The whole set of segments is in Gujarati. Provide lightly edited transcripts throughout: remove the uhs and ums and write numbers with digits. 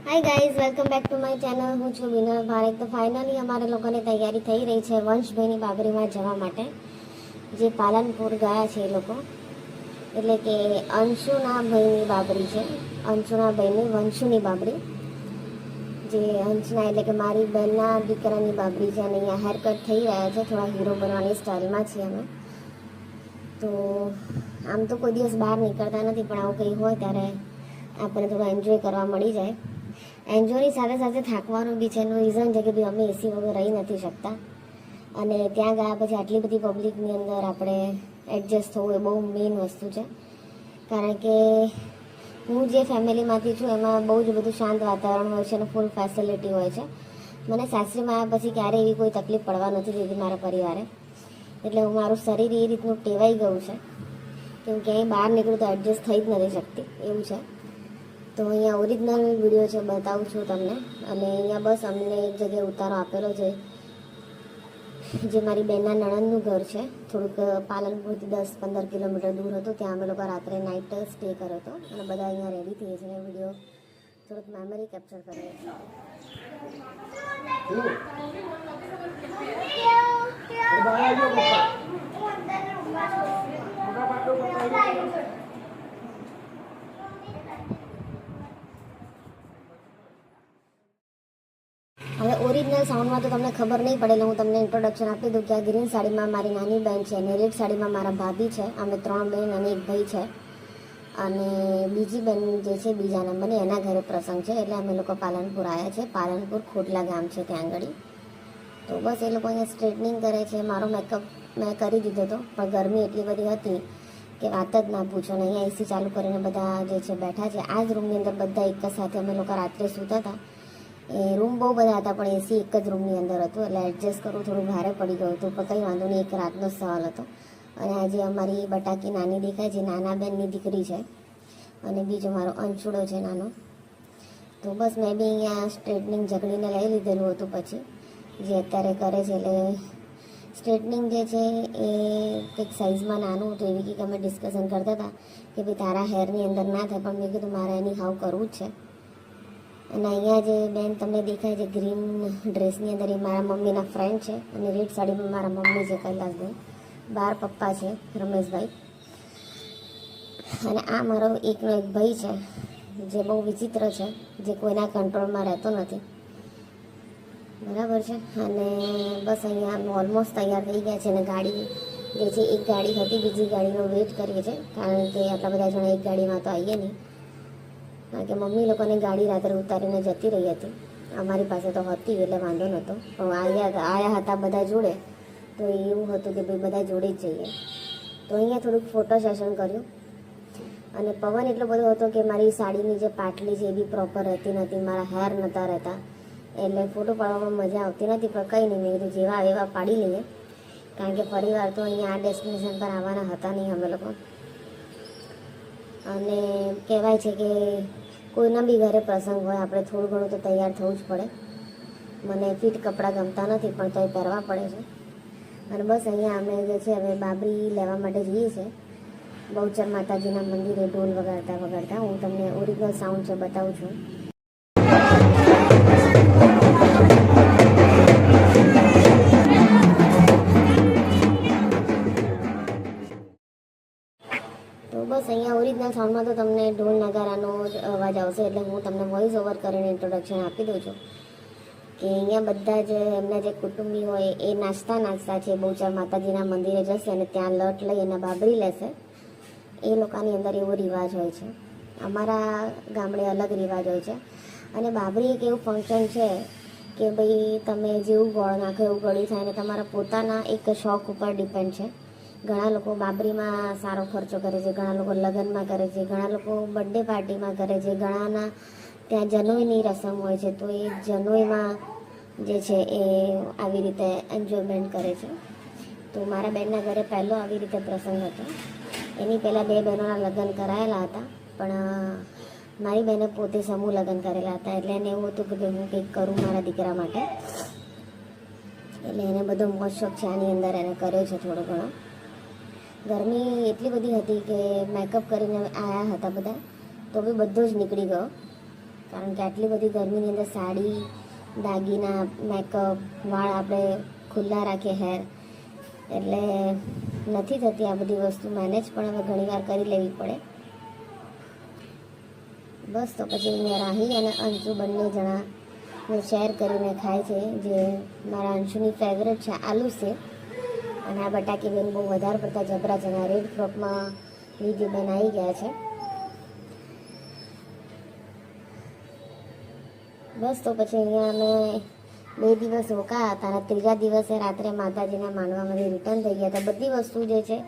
Hi guys, welcome back to my channel. હું છું વિનર ભારત. તો ફાઇનલી અમારે લોકોની તૈયારી થઈ રહી છે વંશભાઈની બાબરીમાં જવા માટે, જે પાલનપુર ગયા છે એ લોકો. એટલે કે અંશુના ભાઈની બાબરી છે, અંશુના ભાઈની વંશુની બાબરી, જે અંશના એટલે કે મારી બહેનના દીકરાની બાબરી છે. અને અહીંયા હેરકટ થઈ રહ્યા છે, થોડા હીરો બનવાની સ્ટાઇલમાં છીએ અમે. તો આમ તો કોઈ દિવસ બહાર નીકળતા નથી, પણ આવું કંઈ હોય ત્યારે આપણે થોડું એન્જોય કરવા મળી જાય. એન્જોયની સાથે સાથે થાકવાનું બી છે. એનું રીઝન છે કે ભાઈ અમે એસી વગર રહી નથી શકતા, અને ત્યાં ગયા પછી આટલી બધી પબ્લિકની અંદર આપણે એડજસ્ટ થવું એ બહુ મેઇન વસ્તુ છે. કારણ કે હું જે ફેમિલીમાંથી છું એમાં બહુ જ બધું શાંત વાતાવરણ હોય છે અને ફૂલ ફેસિલિટી હોય છે. મને સાસરીમાં આવ્યા પછી ક્યારેય એવી કોઈ તકલીફ પડવા નથી દીધી મારા પરિવારે. એટલે હું મારું શરીર એ રીતનું ટેવાઈ ગયું છે કે હું ક્યાંય બહાર નીકળું તો એડજસ્ટ થઈ જ નથી શકતી એવું છે. તો અહીંયા ઓરિજિનલ વિડીયો છે, બતાવું છું તમને. અને અહીંયા બસ અમને એક જગ્યાએ ઉતારો આપેલો છે, જે મારી બહેનના નણંદનું ઘર છે. થોડુંક પાલનપુરથી 10-15 કિલોમીટર દૂર હતું. ત્યાં અમે લોકો રાત્રે નાઇટ સ્ટે કર્યો હતો અને બધા અહીંયા રેડી થઈએ છીએ. વિડીયો થોડુંક મેમરી કેપ્ચર કરીએ છીએ. હવે ઓરિજિનલ સાઉન્ડમાં તો તમને ખબર નહીં પડે, એટલે હું તમને ઇન્ટ્રોડક્શન આપી દઉં કે આ ગ્રીન સાડીમાં મારી નાની બહેન છે, અને રેડ સાડીમાં મારા ભાભી છે. અમે 3 બહેન અને 1 ભાઈ છે. અને બીજી બહેન જે છે બીજા નંબરની, એના ઘરે પ્રસંગ છે, એટલે અમે લોકો પાલનપુર આવ્યા છે. પાલનપુર ખોટલા ગામ છે ત્યાં આગળ. તો બસ એ લોકો અહીંયા સ્ટ્રેટનિંગ કરે છે. મારો મેકઅપ મેં કરી દીધો હતો, પણ ગરમી એટલી બધી હતી કે વાત જ ના પૂછો. ને અહીંયા એસી ચાલુ કરીને બધા જે છે બેઠા છે. આ જ રૂમની અંદર બધા એક જ સાથે અમે લોકો રાત્રે સૂતા હતા. એ રૂમ બહુ બધા હતા, પણ એસી એક જ રૂમની અંદર હતું, એટલે એડજસ્ટ કરવું થોડું ભારે પડી ગયું હતું. પણ કંઈ વાંધો નહીં, એક રાતનો સવાલ હતો. અને આજે અમારી બટાકી નાની દેખાય છે, નાના બેનની દીકરી છે, અને બીજો મારો અંશુડો છે નાનો. તો બસ મેં બી અહીંયા સ્ટ્રેટનિંગ ઝઘડીને લઈ લીધેલું હતું, પછી જે અત્યારે કરે છે. એટલે સ્ટ્રેટનિંગ જે છે એ કંઈક સાઇઝમાં નાનું હતું. એવી કંઈક અમે ડિસ્કશન કરતા હતા કે ભાઈ તારા હેરની અંદર ના થાય, પણ મેં કીધું મારે એની હાવ કરવું જ છે. અને અહીંયા જે બેન તમને દેખાય છે ગ્રીન ડ્રેસની અંદર, એ મારા મમ્મીના ફ્રેન્ડ છે. અને રેડ સાડીમાં મારા મમ્મી છે કૈલાસભાઈ, બાર પપ્પા છે રમેશભાઈ. અને આ મારો એકનો એક ભાઈ છે, જે બહુ વિચિત્ર છે, જે કોઈના કંટ્રોલમાં રહેતો નથી, બરાબર છે. અને બસ અહીંયા ઓલમોસ્ટ તૈયાર થઈ ગયા છે. અને ગાડી જે છે એક ગાડી હતી, બીજી ગાડીનો વેઇટ કરીએ છીએ, કારણ કે આટલા બધા જણા એક ગાડીમાં તો આવીએ નહીં. કારણ કે મમ્મી લોકોને ગાડી રાત્રે ઉતારીને જતી રહી હતી, અમારી પાસે તો હતી એટલે વાંધો નહોતો. પણ આવ્યા હતા બધા જોડે, તો એવું હતું કે ભાઈ બધા જોડે જ જઈએ. તો અહીંયા થોડુંક ફોટો સેશન કર્યું. અને પવન એટલો બધો હતો કે મારી સાડીની જે પાટલી છે એ બી પ્રોપર રહેતી નથી, મારા હેર નહોતા રહેતા, એટલે ફોટો પાડવામાં મજા આવતી નથી. પણ કંઈ નહીં, મેં કીધું જેવા એવા પાડી લઈએ, કારણ કે ફરીવાર તો અહીંયા આ ડેસ્ટિનેશન પર આવવાના હતા નહીં અમે લોકો. અને કહેવાય છે કે કોઈના બી ઘરે પ્રસંગ હોય, આપણે થોડું ઘણું તો તૈયાર થવું જ પડે. મને ફિટ કપડાં ગમતા નથી, પણ તોય પહેરવા પડે છે. અને બસ અહીંયા અમે જે છે હવે બાબરી લેવા માટે જઈએ છીએ બહુચર માતાજીના મંદિરે, ઢોલ વગાડતા વગાડતા. હું તમને ઓરિજિનલ સાઉન્ડ છે બતાવું છું. તો બસ અહીંયા ઓરિજિનલ સાઉન્ડમાં તો તમને ઢોલ નગારાનો જ અવાજ આવશે, એટલે હું તમને વોઇસ ઓવર કરીને ઇન્ટ્રોડક્શન આપી દઉં છું કે અહીંયા બધા જ એમના જે કુટુંબી હોય એ નાચતા છે, બહુચર માતાજીના મંદિરે જશે અને ત્યાં લટ લઈ અને બાબરી લેશે. એ લોકોની અંદર એવો રિવાજ હોય છે. અમારા ગામડે અલગ રિવાજ હોય છે. અને બાબરી એક એવું ફંક્શન છે કે ભાઈ તમે જેવું ગોળ નાખો એવું ગળ્યું થાય, અને તમારા પોતાના એક શોખ ઉપર ડિપેન્ડ છે. ઘણા લોકો બાબરીમાં સારો ખર્ચો કરે છે, ઘણા લોકો લગ્નમાં કરે છે, ઘણા લોકો બર્થડે પાર્ટીમાં કરે છે, ઘણાના ત્યાં જનોઈની રસમ હોય છે, તો એ જનોઈમાં જે છે એ આવી રીતે એન્જોયમેન્ટ કરે છે. તો મારા બહેનના ઘરે પહેલો આવી રીતે પ્રસંગ હતો. એની પહેલાં 2 બહેનોના લગ્ન કરાયેલા હતા, પણ મારી બહેને પોતે સમૂહ લગ્ન કરેલા હતા. એટલે એને એવું હતું કે ભાઈ હું કંઈક કરું મારા દીકરા માટે, એટલે એને બધો મોજ શોખ છે આની અંદર એને કર્યો છે થોડો ઘણો. ગરમી એટલી બધી હતી કે મેકઅપ કરીને આવ્યા હતા બધા, તો બી બધો જ નીકળી ગયો. કારણ કે આટલી બધી ગરમીની અંદર સાડી, દાગીના, મેકઅપ, વાળ આપણે ખુલ્લા રાખીએ હેર, એટલે નથી થતી આ બધી વસ્તુ મેનેજ, પણ હવે ઘણીવાર કરી લેવી પડે. બસ તો પછી અહીંયા રાહી અને અંશુ બંને જણા શેર કરીને ખાય છે. જે મારા અંશુની ફેવરેટ છે આલુ સેવ, અને આ બટાકી બેન બહુ વધારે પડતા જબરા જણા રેડ ફ્રોકમાં વિધિ બેન આવી ગયા છે. બસ તો પછી અહીંયા અમે 2 દિવસ રોકાયા હતા અને ત્રીજા દિવસે રાત્રે માતાજીના માંડવામાંથી રિટર્ન થઈ ગયા હતા. બધી વસ્તુ જે છે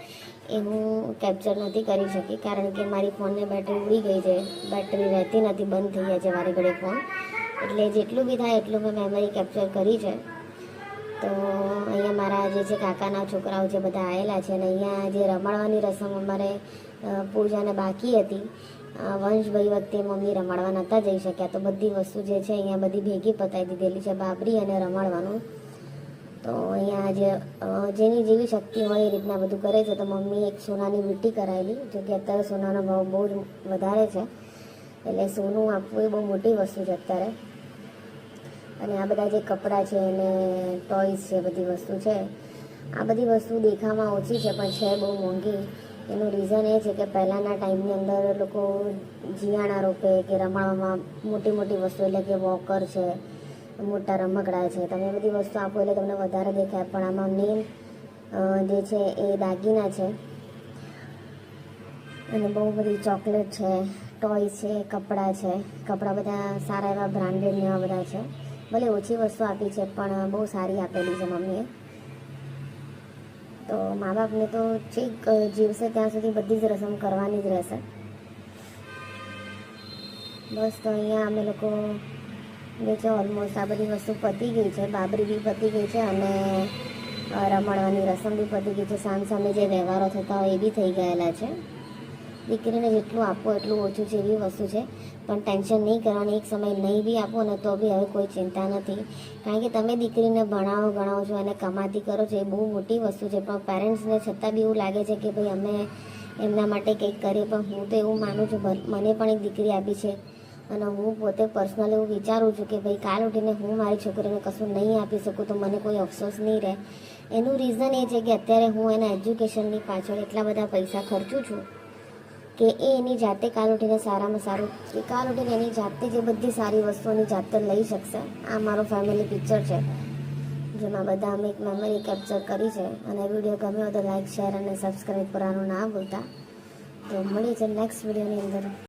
એ હું કેપ્ચર નથી કરી શકી, કારણ કે મારી ફોનની બેટરી ઉડી ગઈ છે, બેટરી રહેતી નથી, બંધ થઈ જાય છે વારે ઘડે ફોન. એટલે જેટલું બી થાય એટલું મેં મેમરી કેપ્ચર કરી છે. તો અહીંયા મારા જે છે કાકાના છોકરાઓ જે બધા આવેલા છે, અને અહીંયા જે રમાડવાની રસમ અમારે પૂજાને બાકી હતી, વંશભાઈ વખતે મમ્મી રમાડવા નહોતા જઈ શક્યા, તો બધી વસ્તુ જે છે અહીંયા બધી ભેગી પતાવી દીધેલી છે, બાબરી અને રમાડવાનું. તો અહીંયા જેની જેવી શક્તિ હોય એ રીતના બધું કરે છે. તો મમ્મી એક સોનાની વીંટી કરાવેલી, જો કે અત્યારે સોનાનો ભાવ બહુ જ વધારે છે, એટલે સોનું આપવું એ બહુ મોટી વસ્તુ છે અત્યારે. અને આ બધા જે કપડાં છે અને ટોયસ છે, બધી વસ્તુ છે, આ બધી વસ્તુ દેખામાં ઓછી છે પણ છે બહુ મોંઘી. એનું રીઝન એ છે કે પહેલાંના ટાઈમની અંદર લોકો જીયાણા રોપે કે રમાડવામાં મોટી મોટી વસ્તુ, એટલે કે વોકર છે, મોટા રમકડા છે, તમે બધી વસ્તુ આપો એટલે તમને વધારે દેખાય. પણ આમાં મેઇન જે છે એ દાગીના છે, અને બહુ બધી ચોકલેટ છે, ટોયસ છે, કપડાં છે. કપડાં બધા સારા એવા બ્રાન્ડેડ ને એવા બધા છે. ભલે ઓછી વસ્તુ આપી છે પણ બહુ સારી આપેલી છે મમ્મીએ. તો મા બાપને તો છેક જીવશે ત્યાં સુધી બધી જ રસમ કરવાની જ રહેશે. બસ તો અહીંયા અમે લોકો જે છે ઓલમોસ્ટ આ બધી વસ્તુ પતી ગઈ છે, બાબરી બી પતી ગઈ છે અને રમાડવાની રસમ બી પતી ગઈ છે. સામ સામે જે વ્યવહારો થતા હોય એ બી થઈ ગયેલા છે. દીકરીને જેટલું આપો એટલું ઓછું છે એવી વસ્તુ છે, પણ ટેન્શન નહીં કરવાની. એક સમય નહીં બી આપો ને તો બી હવે કોઈ ચિંતા નથી, કારણ કે તમે દીકરીને ભણાવો ગણાવો છો અને કમાતી કરો છો, એ બહુ મોટી વસ્તુ છે. પણ પેરેન્ટ્સને છતાં બી એવું લાગે છે કે ભાઈ અમે એમના માટે કંઈક કરીએ, પણ હું તો એવું માનું છું, મને પણ એક દીકરી આપી છે અને હું પોતે પર્સનલી એવું વિચારું છું કે ભાઈ કાલ ઉઠીને હું મારી છોકરીને કશું નહીં આપી શકું તો મને કોઈ અફસોસ નહીં રહે. એનું રીઝન એ છે કે અત્યારે હું એના એજ્યુકેશનની પાછળ એટલા બધા પૈસા ખર્ચું છું કે એ એની જાતે કાલ ઉઠીને સારામાં સારું, કે કાલ ઉઠીને એની જાતે જે બધી સારી વસ્તુઓની જાતે લઈ શકશે. આ મારો ફેમિલી પિક્ચર છે જેમાં બધા અમે એક મેમરી કેપ્ચર કરી છે. અને વિડીયો ગમ્યો તો લાઈક, શેર અને સબસ્ક્રાઈબ કરવાનું ના ભૂલતા. તો મળીએ છે નેક્સ્ટ વિડીયોની અંદર.